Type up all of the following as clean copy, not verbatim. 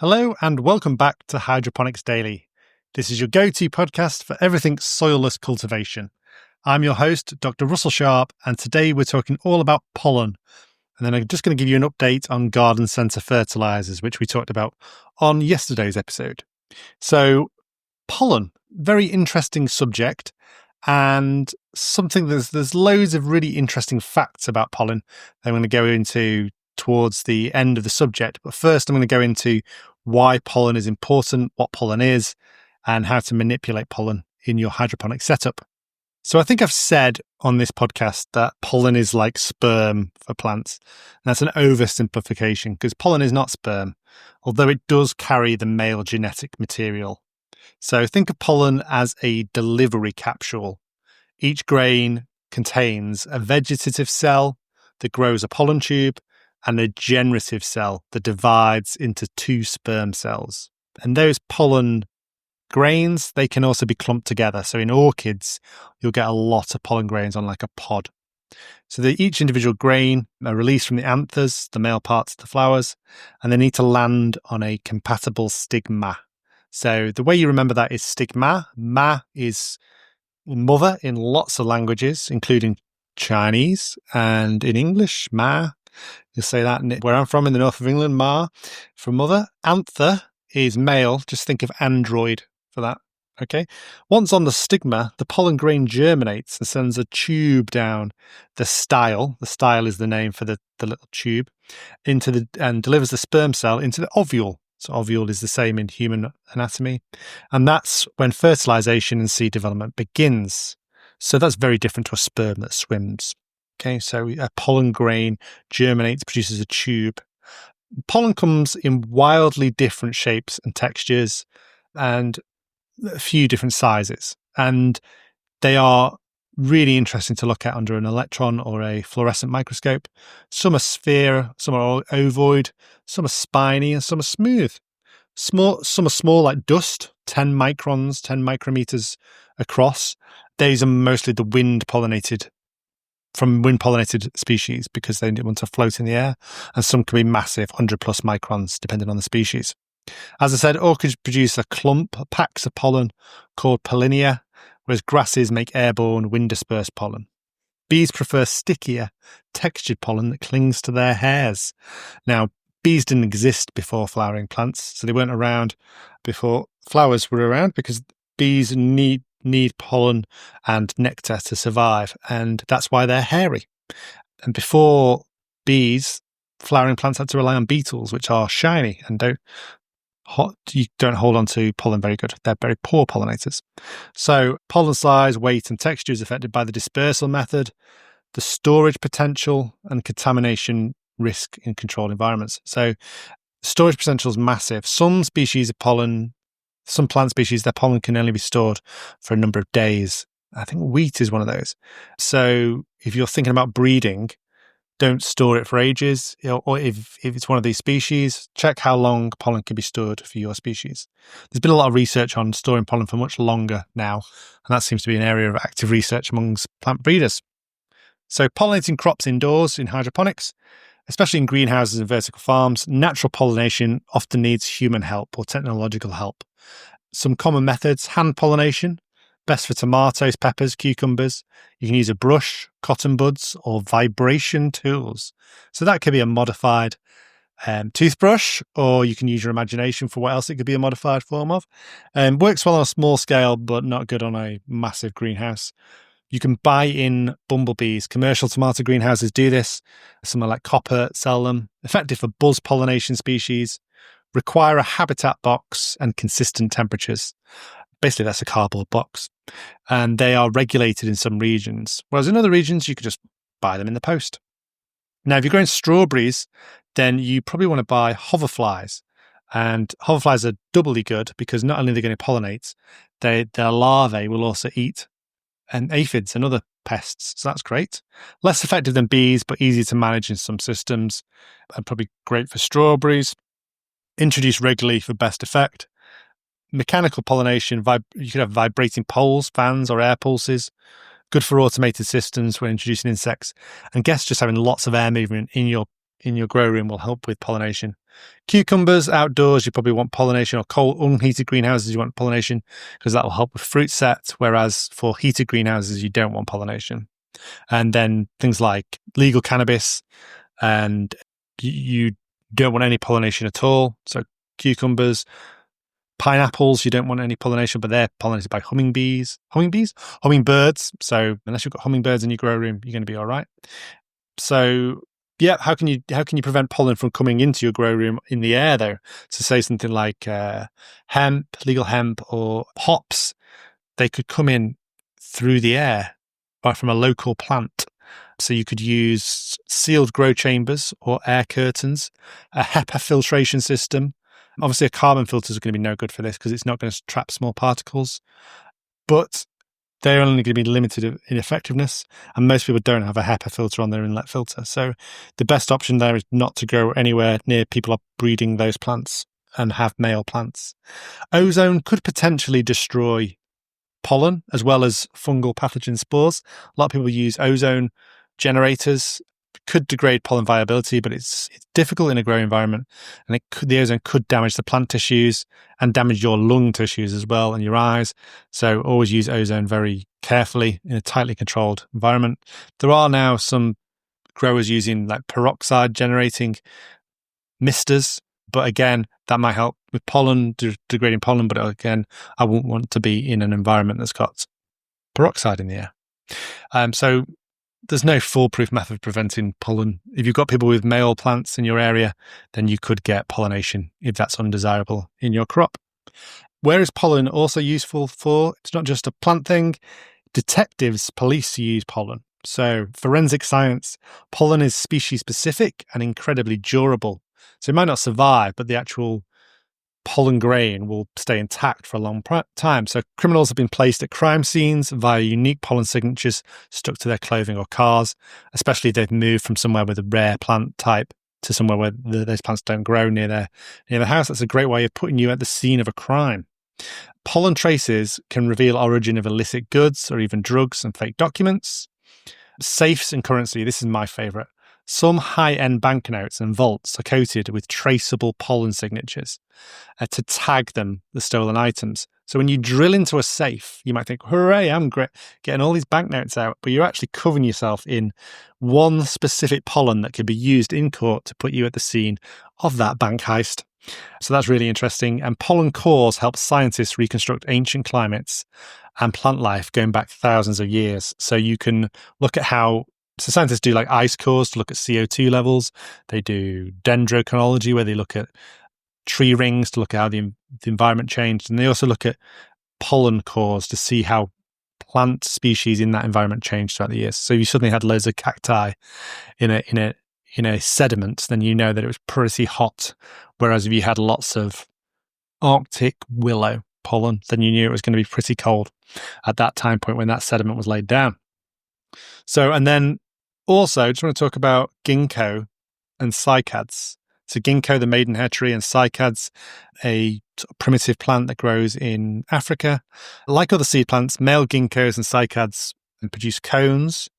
Hello and welcome back to Hydroponics Daily. This is your go-to podcast for everything soilless cultivation. I'm your host, Dr. Russell Sharp, and today we're talking all about pollen. And then I'm just going to give you an update on garden centre fertilizers, which we talked about on yesterday's episode. So, pollen, very interesting subject, and something there's loads of really interesting facts about pollen that I'm going to go into towards the end of the subject. But first, I'm going to go into why pollen is important, what pollen is, and how to manipulate pollen in your hydroponic setup. So I think I've said on this podcast that pollen is like sperm for plants. And that's an oversimplification because pollen is not sperm, although it does carry the male genetic material. So think of pollen as a delivery capsule. Each grain contains a vegetative cell that grows a pollen tube and a generative cell that divides into two sperm cells. And those pollen grains, they can also be clumped together. So in orchids, you'll get a lot of pollen grains on like a pod. So each individual grain are released from the anthers, the male parts of the flowers, and they need to land on a compatible stigma. So the way you remember that is stigma. Ma is mother in lots of languages, including Chinese and in English, ma. You'll say that where I'm from in the north of England, ma for mother. Anther is male. Just think of android for that. Okay. Once on the stigma, the pollen grain germinates and sends a tube down the style. The style is the name for the little tube and delivers the sperm cell into the ovule. So ovule is the same in human anatomy. And that's when fertilization and seed development begins. So that's very different to a sperm that swims. Okay, so a pollen grain germinates, produces a tube. Pollen comes in wildly different shapes and textures and a few different sizes. And they are really interesting to look at under an electron or a fluorescent microscope. Some are sphere, some are ovoid, some are spiny, and some are smooth. Some are small like dust, 10 microns, 10 micrometers across. These are mostly the wind-pollinated species because they want to float in the air, and some can be massive, 100 plus microns, depending on the species. As I said, orchids produce packs of pollen called pollinia, whereas grasses make airborne, wind-dispersed pollen. Bees prefer stickier, textured pollen that clings to their hairs. Now, bees didn't exist before flowering plants, so they weren't around before flowers were around because bees need pollen and nectar to survive, and that's why they're hairy. And before bees, flowering plants had to rely on beetles, which are shiny and you don't hold on to pollen very good. They're very poor pollinators. So pollen size, weight, and texture is affected by the dispersal method, the storage potential, and contamination risk in controlled environments. So storage potential is massive. Some plant species, their pollen can only be stored for a number of days. I think wheat is one of those. So if you're thinking about breeding, don't store it for ages. Or if it's one of these species, check how long pollen can be stored for your species. There's been a lot of research on storing pollen for much longer now, and that seems to be an area of active research amongst plant breeders. So pollinating crops indoors in hydroponics, especially in greenhouses and vertical farms, natural pollination often needs human help or technological help. Some common methods: hand pollination, best for tomatoes, peppers, cucumbers. You can use a brush, cotton buds, or vibration tools. So that could be a modified toothbrush, or you can use your imagination for what else it could be a modified form of. Works well on a small scale, but not good on a massive greenhouse. You can buy in bumblebees. Commercial tomato greenhouses do this. Somewhere like Copper sell them. Effective for buzz pollination species. Require a habitat box and consistent temperatures. Basically, that's a cardboard box. And they are regulated in some regions. Whereas in other regions, you could just buy them in the post. Now, if you're growing strawberries, then you probably want to buy hoverflies. And hoverflies are doubly good because not only are they going to pollinate, their larvae will also eat and aphids and other pests. So that's great. Less effective than bees, but easy to manage in some systems, and probably great for strawberries. Introduced regularly for best effect. Mechanical pollination, you could have vibrating poles, fans, or air pulses. Good for automated systems when introducing insects. And guess just having lots of air movement in your grow room will help with pollination. Cucumbers outdoors, you probably want pollination, or cold, unheated greenhouses, you want pollination because that will help with fruit set. Whereas for heated greenhouses, you don't want pollination. And then things like legal cannabis, and you don't want any pollination at all. So cucumbers, pineapples, you don't want any pollination, but they're pollinated by hummingbirds. So unless you've got hummingbirds in your grow room, you're going to be all right. So yeah, how can you prevent pollen from coming into your grow room in the air though? So say something like legal hemp or hops, they could come in through the air from a local plant. So you could use sealed grow chambers or air curtains, a HEPA filtration system. Obviously, a carbon filter is going to be no good for this because it's not going to trap small particles, but they're only going to be limited in effectiveness, and most people don't have a HEPA filter on their inlet filter. So the best option there is not to grow anywhere near people are breeding those plants and have male plants. Ozone could potentially destroy pollen as well as fungal pathogen spores. A lot of people use ozone generators. Could degrade pollen viability, but it's difficult in a growing environment, and the ozone could damage the plant tissues and damage your lung tissues as well and your eyes. So always use ozone very carefully in a tightly controlled environment. There are now some growers using like peroxide generating misters, but again, that might help with pollen, degrading pollen. But again, I wouldn't want to be in an environment that's got peroxide in the air. So there's no foolproof method of preventing pollen. If you've got people with male plants in your area, then you could get pollination if that's undesirable in your crop. Where is pollen also useful for? It's not just a plant thing. Detectives, police use pollen. So forensic science, pollen is species specific and incredibly durable. So it might not survive, but the actual pollen grain will stay intact for a long time. So criminals have been placed at crime scenes via unique pollen signatures stuck to their clothing or cars, especially if they've moved from somewhere with a rare plant type to somewhere where those plants don't grow near their house. That's a great way of putting you at the scene of a crime. Pollen traces can reveal origin of illicit goods or even drugs and fake documents. Safes and currency, this is my favorite. Some high-end banknotes and vaults are coated with traceable pollen signatures to tag them, the stolen items. So when you drill into a safe, you might think, hooray, I'm great, getting all these banknotes out, but you're actually covering yourself in one specific pollen that could be used in court to put you at the scene of that bank heist. So that's really interesting. And pollen cores help scientists reconstruct ancient climates and plant life going back thousands of years. So you can look at so scientists do like ice cores to look at CO2 levels. They do dendrochronology, where they look at tree rings to look at how the environment changed. And they also look at pollen cores to see how plant species in that environment changed throughout the years. So if you suddenly had loads of cacti in a sediment, then you know that it was pretty hot. Whereas if you had lots of Arctic willow pollen, then you knew it was going to be pretty cold at that time point when that sediment was laid down. So, and then also, I just want to talk about ginkgo and cycads. So ginkgo, the maidenhair tree, and cycads, a primitive plant that grows in Africa. Like other seed plants, male ginkgos and cycads produce cones,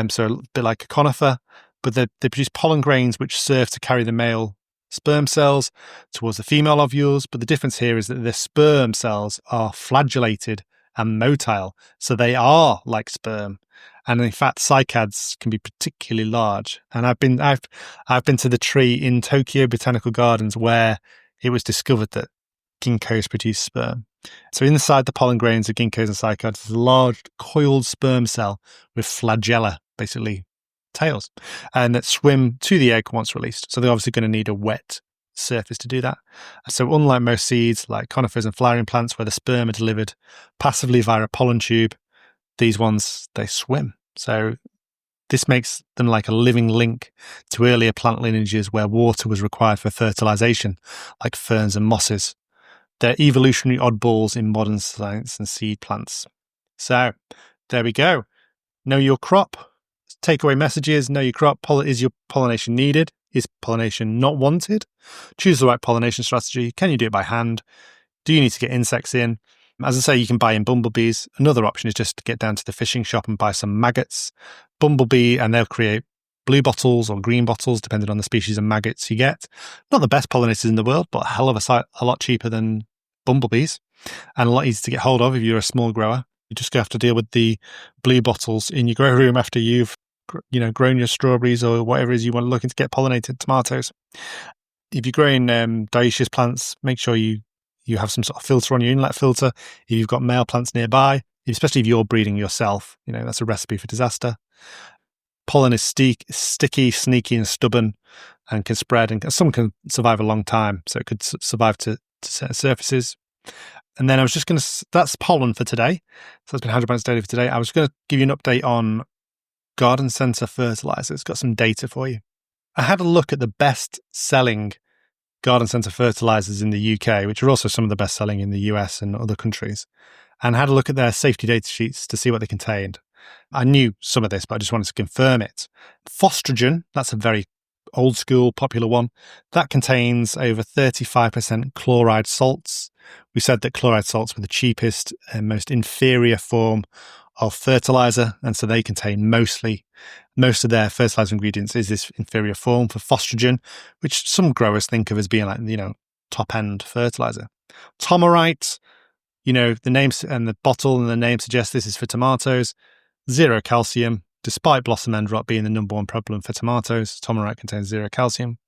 so a bit like a conifer, but they produce pollen grains which serve to carry the male sperm cells towards the female ovules. But the difference here is that the sperm cells are flagellated and motile, so they are like sperm. And in fact, cycads can be particularly large. And I've been to the tree in Tokyo Botanical Gardens where it was discovered that ginkgos produce sperm. So inside the pollen grains of ginkgos and cycads is a large coiled sperm cell with flagella, basically tails, and that swim to the egg once released. So they're obviously going to need a wet surface to do that. So unlike most seeds like conifers and flowering plants where the sperm are delivered passively via a pollen tube, these ones, they swim. So this makes them like a living link to earlier plant lineages where water was required for fertilization, like ferns and mosses. They're evolutionary oddballs in modern science and seed plants. So there we go. Know your crop. Takeaway messages: know your crop. Is your pollination needed? Is pollination not wanted? Choose the right pollination strategy. Can you do it by hand? Do you need to get insects in? As I say, you can buy in bumblebees. Another option is just to get down to the fishing shop and buy some maggots. Bumblebee, and they'll create blue bottles or green bottles, depending on the species of maggots you get. Not the best pollinators in the world, but a hell of a lot cheaper than bumblebees and a lot easier to get hold of if you're a small grower. You just have to deal with the blue bottles in your grow room after you've grown your strawberries or whatever it is you want looking to get pollinated, tomatoes. If you're growing dioecious plants, make sure you have some sort of filter on your inlet filter. If you've got male plants nearby, especially if you're breeding yourself, that's a recipe for disaster. Pollen is sticky, sneaky, and stubborn, and can spread, and some can survive a long time. So it could survive to certain surfaces. And then that's pollen for today. So that's been Hydroponics Daily for today. I was going to give you an update on garden centre fertilizers. Got some data for you. I had a look at the best selling garden centre fertilizers in the UK, which are also some of the best selling in the US and other countries, and had a look at their safety data sheets to see what they contained. I knew some of this, but I just wanted to confirm it. Phostrogen, that's a very old school, popular one, that contains over 35% chloride salts. We said that chloride salts were the cheapest and most inferior form of fertilizer, and so they contain most of their fertilizer ingredients is this inferior form for phostrogen, which some growers think of as being like, top end fertilizer. Tomerite, the names and the bottle and the name suggests this is for tomatoes. 0 calcium, despite blossom end rot being the number one problem for tomatoes. Tomerite contains 0 calcium.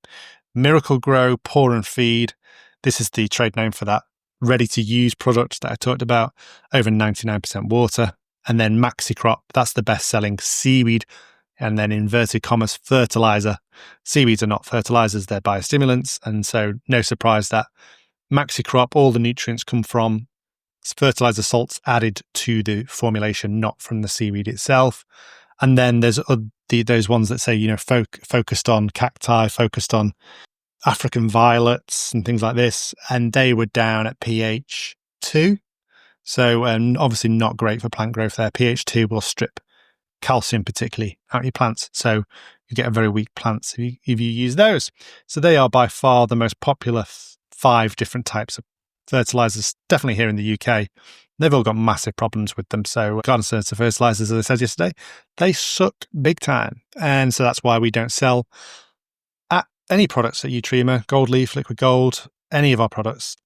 Miracle Grow Pour and Feed. This is the trade name for that ready-to-use product that I talked about. Over 99% water. And then Maxi Crop, that's the best-selling seaweed, and then inverted commas, fertilizer. Seaweeds are not fertilizers, they're biostimulants, and so no surprise that Maxi Crop, all the nutrients come from fertilizer salts added to the formulation, not from the seaweed itself. And then there's those ones that say, focused on cacti, focused on African violets and things like this, and they were down at pH 2. So obviously not great for plant growth there. pH 2 will strip calcium particularly out of your plants. So you get a very weak plants if you use those. So they are by far the most popular 5 different types of fertilizers, definitely here in the UK. They've all got massive problems with them. So garden centre fertilizers, as I said yesterday, they suck big time. And so that's why we don't sell any products at Utrema, Gold Leaf, Liquid Gold, any of our products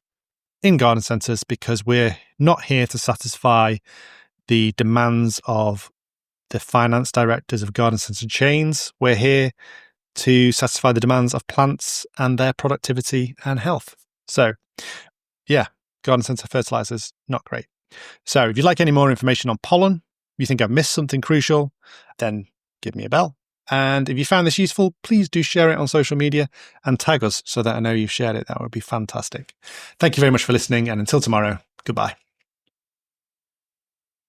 in garden centres, because we're not here to satisfy the demands of the finance directors of garden centre chains. We're here to satisfy the demands of plants and their productivity and health. So, yeah, garden centre fertilizers, not great. So if you'd like any more information on pollen, you think I've missed something crucial, then give me a bell. And if you found this useful, please do share it on social media and tag us so that I know you've shared it. That would be fantastic. Thank you very much for listening, and until tomorrow, goodbye.